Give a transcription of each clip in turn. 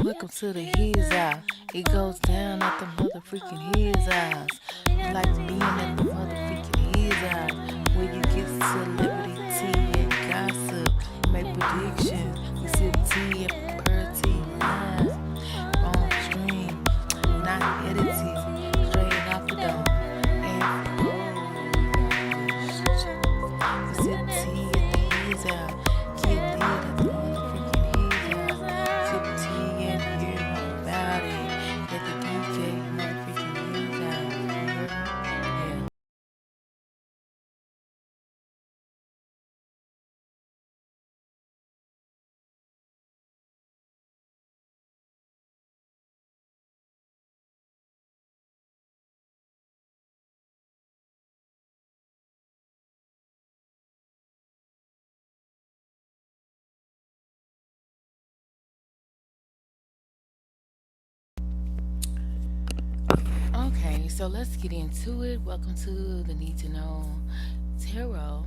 Welcome to the His House. It goes down at the motherfucking His House. Like being at the motherfucking His House. Where you get celebrity tea and gossip. Make predictions. We sip tea and per tea line. On stream. Not edited. Straight off the dome. And we sip tea at the His House. Get lit at the motherfucking His House. Sip tea and hear all about it. Let the DJ motherfucking His House. You heard me? Yeah. Okay, so let's get into it. Welcome to the Need to Know Tarot.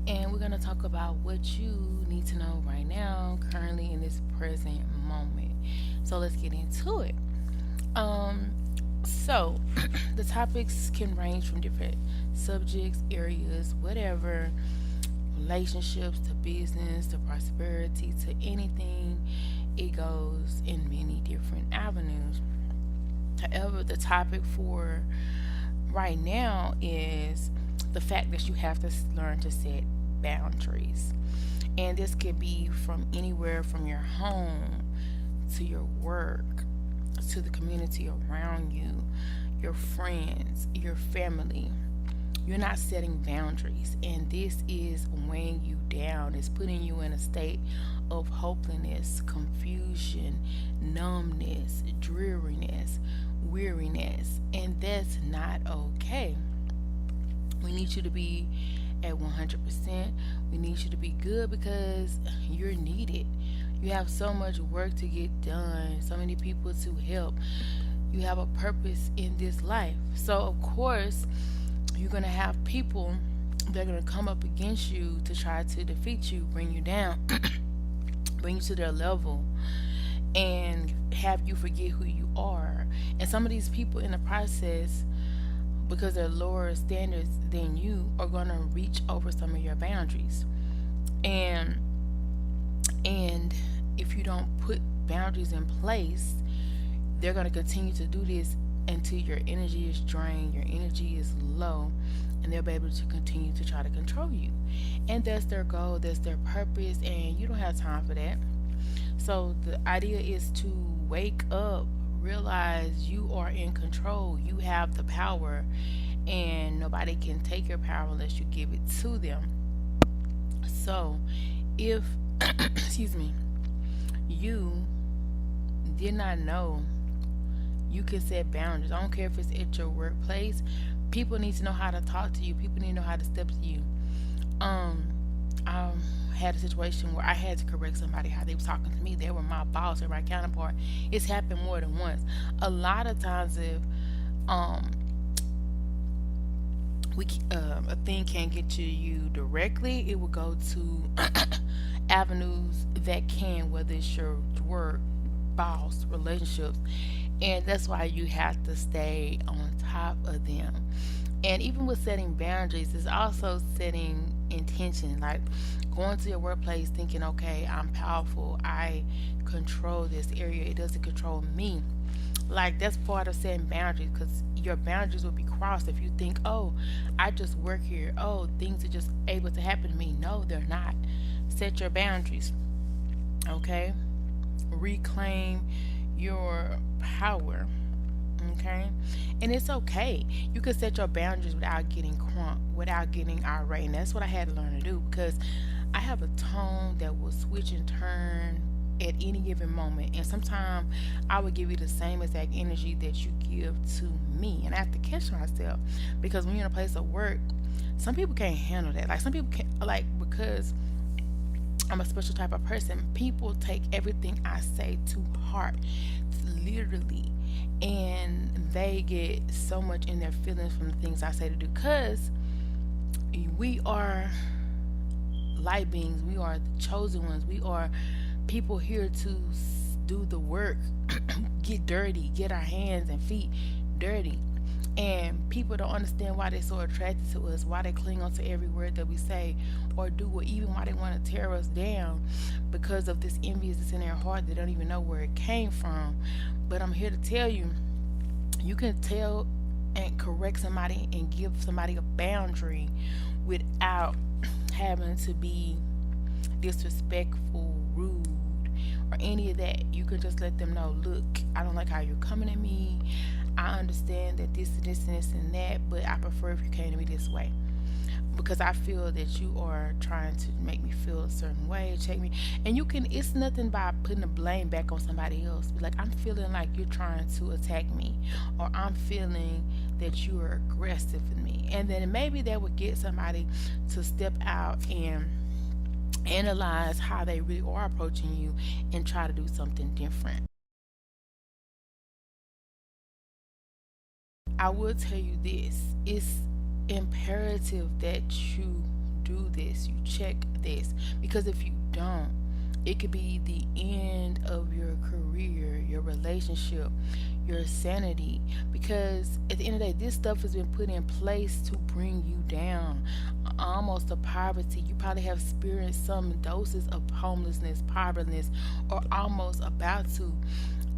And we're going to talk about what you need to know right now, currently in this present moment. So let's get into it. Um, so the topics can range from different subjects, areas, whatever, relationships to business to prosperity to anything. It goes in many different avenues. However, the topic for right now is the fact that you have to learn to set boundaries. And this could be from anywhere from your home to your work to the community around you, your friends, your family. You're not setting boundaries, and this is weighing you down. It's putting you in a state of hopelessness, confusion, numbness, dreariness, weariness, and that's not okay. We need you to be at 100%. We need you to be good because you're needed. You have so much work to get done, so many people to help. You have a purpose in this life. So, of course, you're going to have people that are going to come up against you to try to defeat you, bring you down, bring you to their level, and have you forget who you are. And some of these people in the process, because they're lower standards than you, are going to reach over some of your boundaries. And and if you don't put boundaries in place, they're going to continue to do this until your energy is drained, your energy is low, and they'll be able to continue to try to control you. And that's their goal, that's their purpose, and you don't have time for that. So the idea is to wake up, realize you are in control, you have the power, and nobody can take your power unless you give it to them. So if, excuse me, you did not know you can set boundaries. I don't care if it's at your workplace. People need to know how to talk to you. People need to know how to step to you. Um, I had a situation where I had to correct somebody how they was talking to me. They were my boss or my counterpart. It's happened more than once. A lot of times, if um a thing can't get to you directly, it will go to avenues that can, whether it's your work, boss, relationships, and that's why you have to stay on top of them. And even with setting boundaries, it's also setting intention, like going to your workplace thinking, okay, I'm powerful, I control this area, it doesn't control me. Like that's part of setting boundaries, because your boundaries will be crossed if you think, oh, I just work here, oh, things are just able to happen to me. No, they're not. Set your boundaries. Okay, reclaim your power. Okay, and it's okay. You can set your boundaries without getting crunk, without getting irate. And that's what I had to learn to do, because I have a tone that will switch and turn at any given moment, and sometimes I would give you the same exact energy that you give to me, and I have to catch myself, because when you're in a place of work, some people can't handle that. Like some people can't, like, because I'm a special type of person. People take everything I say to heart, literally, and they get so much in their feelings from the things I say to do. Because we are light beings, we are the chosen ones, we are people here to do the work work, get dirty, get our hands and feet dirty. And people don't understand why they're so attracted to us, why they cling on to every word that we say or do, or even why they want to tear us down because of this envy that's in their heart. They don't even know where it came from. But I'm here to tell you, you can tell and correct somebody and give somebody a boundary without having to be disrespectful, rude, or any of that. You can just let them know, look, I don't like how you're coming at me. I understand that this and this and this and that, but I prefer if you came to me this way. Because I feel that you are trying to make me feel a certain way, check me. And you can, it's nothing by putting the blame back on somebody else. Be like, I'm feeling like you're trying to attack me, or I'm feeling that you are aggressive with me. And then maybe that would get somebody to step out and analyze how they really are approaching you and try to do something different. I will tell you this, it's imperative that you do this, you check this, because if you don't, it could be the end of your career, your relationship, your sanity. Because at the end of the day, this stuff has been put in place to bring you down, almost to poverty. You probably have experienced some doses of homelessness, poverty, or almost about to,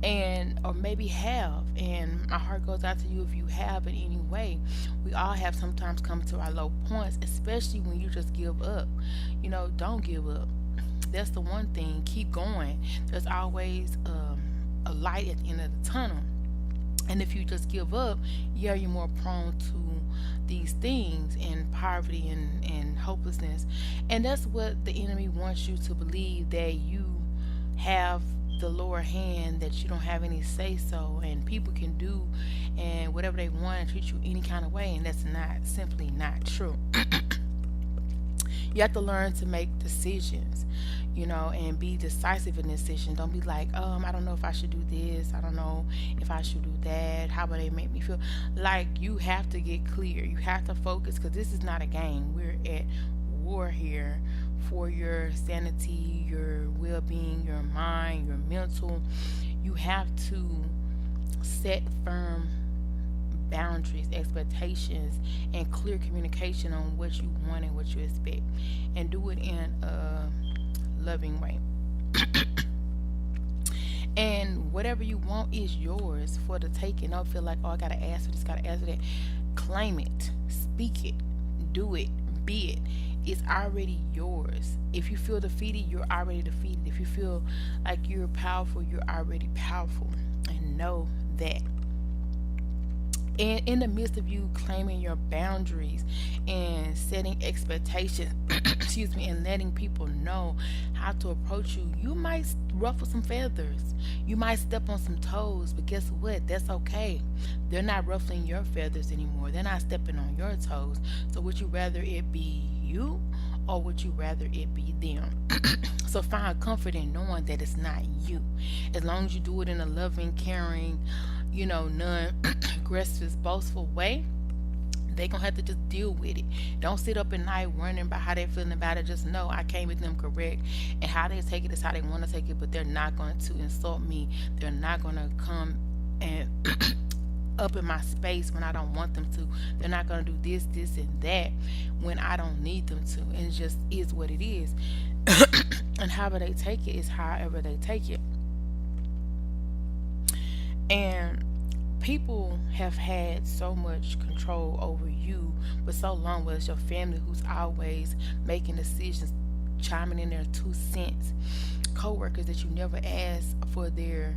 and or maybe have. And my heart goes out to you if you have in any way. We all have sometimes come to our low points, especially when you just give up. Don't give up. That's the one thing. Keep going. There's always a light at the end of the tunnel. And if you just give up, yeah, you're more prone to these things, and poverty and hopelessness. And that's what the enemy wants you to believe, that you have the lower hand, that you don't have any say so, and people can do and whatever they want and treat you any kind of way. And that's simply not true. You have to learn to make decisions, and be decisive in decisions. Don't be like, I don't know if I should do this. I don't know if I should do that. How about they make me feel? Like, you have to get clear. You have to focus, because this is not a game. We're at war here for your sanity, your well-being, your mind, your mental. You have to set firm boundaries, expectations, and clear communication on what you want and what you expect, and do it in a loving way. And whatever you want is yours for the taking. Don't feel like, I gotta ask for this, gotta ask for that. Claim it, speak it, do it, be it. It's already yours. If you feel defeated, you're already defeated. If you feel like you're powerful, you're already powerful. And know that. And in the midst of you claiming your boundaries and setting expectations, excuse me, and letting people know how to approach you, you might ruffle some feathers. You might step on some toes, but guess what? That's okay. They're not ruffling your feathers anymore. They're not stepping on your toes. So would you rather it be you, or would you rather it be them? So find comfort in knowing that it's not you. As long as you do it in a loving, caring, non-aggressive, boastful way, they gonna have to just deal with it. Don't sit up at night worrying about how they're feeling about it. Just know I came with them correct, and how they take it is how they want to take it. But they're not going to insult me. They're not going to come and up in my space when I don't want them to. They're not going to do this, and that when I don't need them to. And it just is what it is. And however they take it is however they take it. And people have had so much control over you for so long, whether it's your family who's always making decisions, chiming in their 2 cents, co-workers that you never asked for their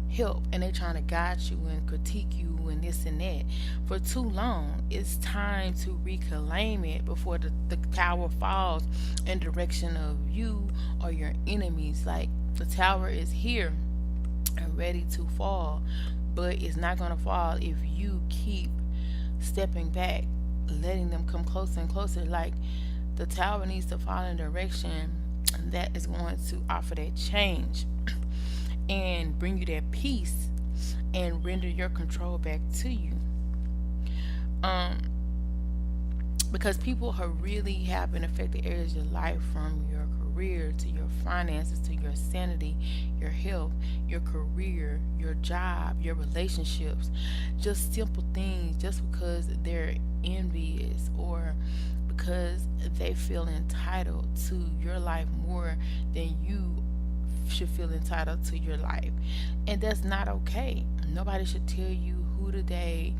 help, and they're trying to guide you and critique you and this and that for too long. It's time to reclaim it before the tower falls in the direction of you or your enemies. Like, the tower is here and ready to fall, but it's not going to fall if you keep stepping back, letting them come closer and closer. Like, the tower needs to fall in a direction that is going to offer that change and bring you that peace and render your control back to you. Because people have really have been affected areas of your life, from your career, to your finances, to your sanity, your health, your career, your job, your relationships. Just simple things, just because they're envious or because they feel entitled to your life more than you should feel entitled to your life. And that's not okay. Nobody should tell you who to date,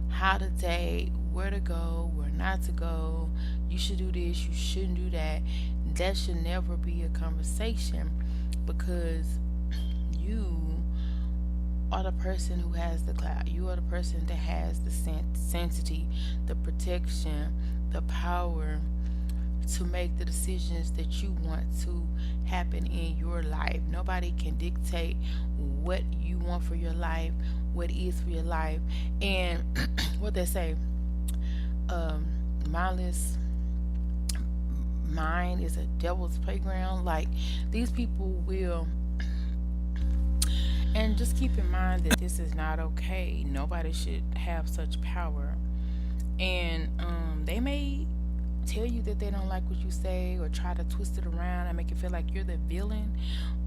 how to date, where to go, where not to go. You should do this, you shouldn't do that. That should never be a conversation, because you are the person who has the clout. You are the person that has the sanctity, the protection, the power to make the decisions that you want to happen in your life. Nobody can dictate what you want for your life, what is for your life. And what they say, mindless mind is a devil's playground. Like, these people will, and just keep in mind that this is not okay. Nobody should have such power. And they may tell you that they don't like what you say, or try to twist it around and make it feel like you're the villain,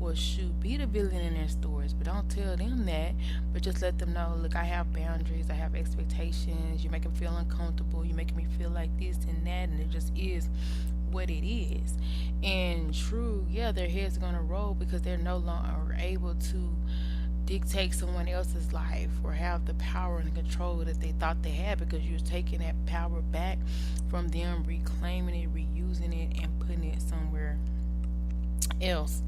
or should be the villain in their stories. But don't tell them that, but just let them know, look, I have boundaries, I have expectations, you make them feel uncomfortable, you making me feel like this and that, and it just is what it is. And true, yeah, their heads are gonna roll because they're no longer able to dictate someone else's life or have the power and control that they thought they had, because you're taking that power back from them, reclaiming it, reusing it, and putting it somewhere else.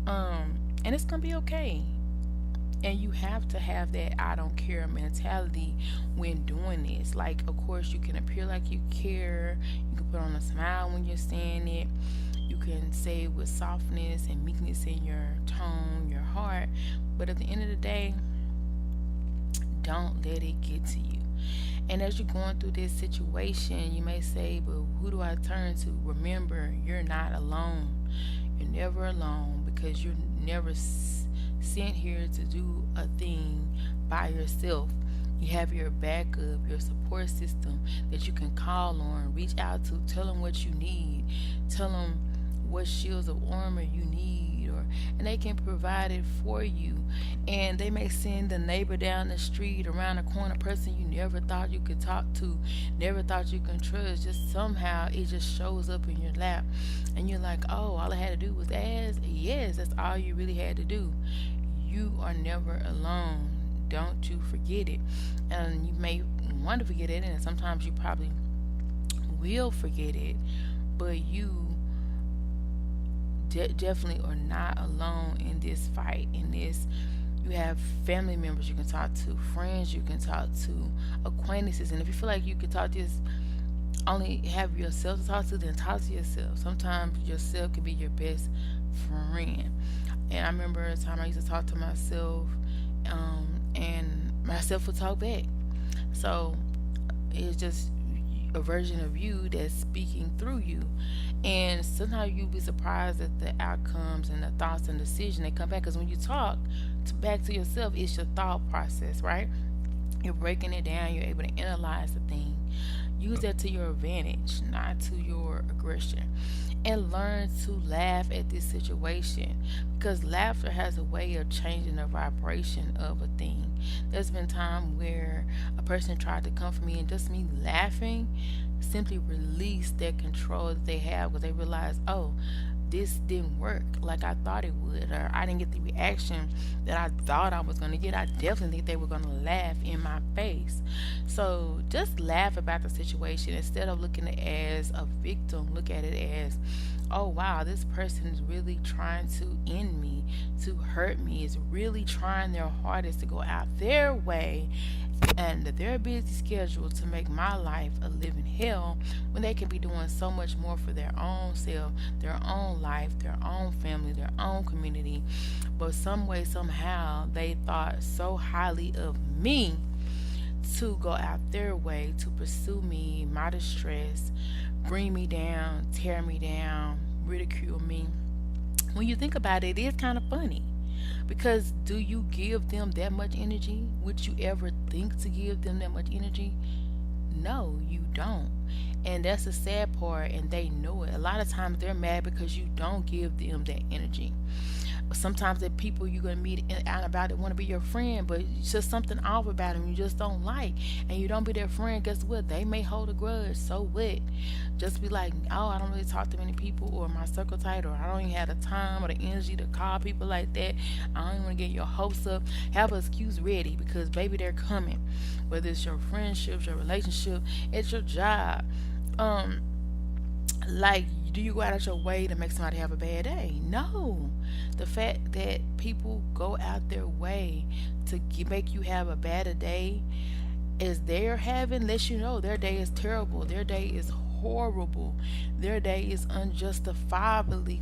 And it's gonna be okay. And you have to have that I don't care mentality when doing this. Like, of course, you can appear like you care. You can put on a smile when you're saying it. You can say it with softness and meekness in your tone, your heart. But at the end of the day, don't let it get to you. And as you're going through this situation, you may say, but who do I turn to? Remember, you're not alone. You're never alone, because you're never sent here to do a thing by yourself. You have your backup, your support system that you can call on, reach out to, tell them what you need, tell them what shields of armor you need, or and they can provide it for you. And they may send the neighbor down the street, around the corner, person you never thought you could talk to, never thought you can trust. Just somehow it just shows up in your lap, and you're like, oh, all I had to do was ask. Yes, that's all you really had to do. You are never alone. Don't you forget it. And you may want to forget it, and sometimes you probably will forget it, but you definitely are not alone in this fight. In this, you have family members you can talk to, friends you can talk to, acquaintances. And if you feel like you can talk to this, only have yourself to talk to, then talk to yourself. Sometimes yourself can be your best friend. And I remember a time I used to talk to myself, and myself would talk back. So it's just a version of you that's speaking through you. And sometimes you'll be surprised at the outcomes and the thoughts and decisions that come back. Because when you talk back to yourself, it's your thought process, right? You're breaking it down. You're able to analyze the thing. Use that to your advantage, not to your aggression. And learn to laugh at this situation, because laughter has a way of changing the vibration of a thing. There's been time where a person tried to come for me, and just me laughing simply released that control that they have, because they realized, oh, this didn't work like I thought it would, or I didn't get the reaction that I thought I was going to get. I definitely think they were going to laugh in my face. So just laugh about the situation instead of looking at it as a victim. Look at it as, oh wow, this person is really trying to end me, to hurt me, is really trying their hardest to go out their way and their busy schedule to make my life a living hell, when they can be doing so much more for their own self, their own life, their own family, their own community. But some way, somehow, they thought so highly of me to go out their way to pursue me, my distress, bring me down, tear me down, ridicule me. When you think about it, it is kind of funny. Because do you give them that much energy? Would you ever think to give them that much energy? know you don't. And that's the sad part, and they know it. A lot of times they're mad because you don't give them that energy. Sometimes the people you're gonna meet out and about that want to be your friend, but it's just something off about them you just don't like, and you don't be their friend. Guess what? They may hold a grudge. So what? Just be like, oh, I don't really talk to many people, or my circle tight, or I don't even have the time or the energy to call people like that. I don't even want to get your hopes up. Have an excuse ready because baby, they're coming. Whether it's your friendships, your relationship, it's your job. Um, like, do you go out of your way to make somebody have a bad day? No. The fact that people go out their way to make you have a bad day is they're having lets you know their day is terrible, their day is horrible, their day is unjustifiably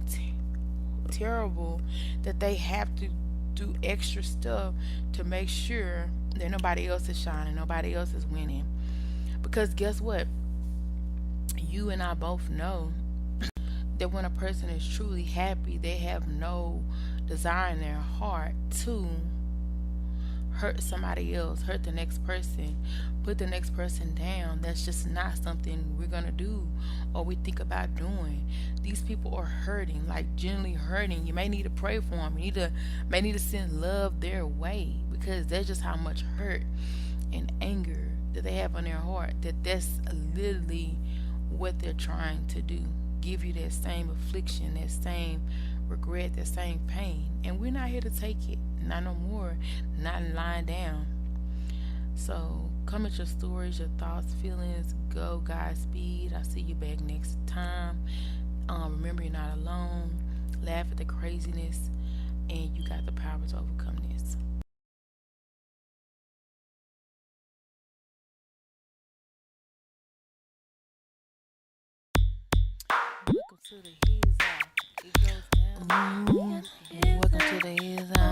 terrible, that they have to do extra stuff to make sure that nobody else is shining, nobody else is winning. Because guess what? You and I both know that when a person is truly happy, they have no desire in their heart to hurt somebody else, hurt the next person, put the next person down. That's just not something we're gonna do or we think about doing. These people are hurting, like genuinely hurting. You may need to pray for them. You may need to send love their way because that's just how much hurt and anger that they have on their heart. That's literally what they're trying to do. Give you that same affliction, that same regret, that same pain. And we're not here to take it. Not no more. Not lying down. So come at your stories, your thoughts, feelings. Go Godspeed. I'll see you back next time. Remember you're not alone. Laugh at the craziness, and you got the power to overcome this. Welcome to the His Eye. It goes down. Welcome to the His Eye.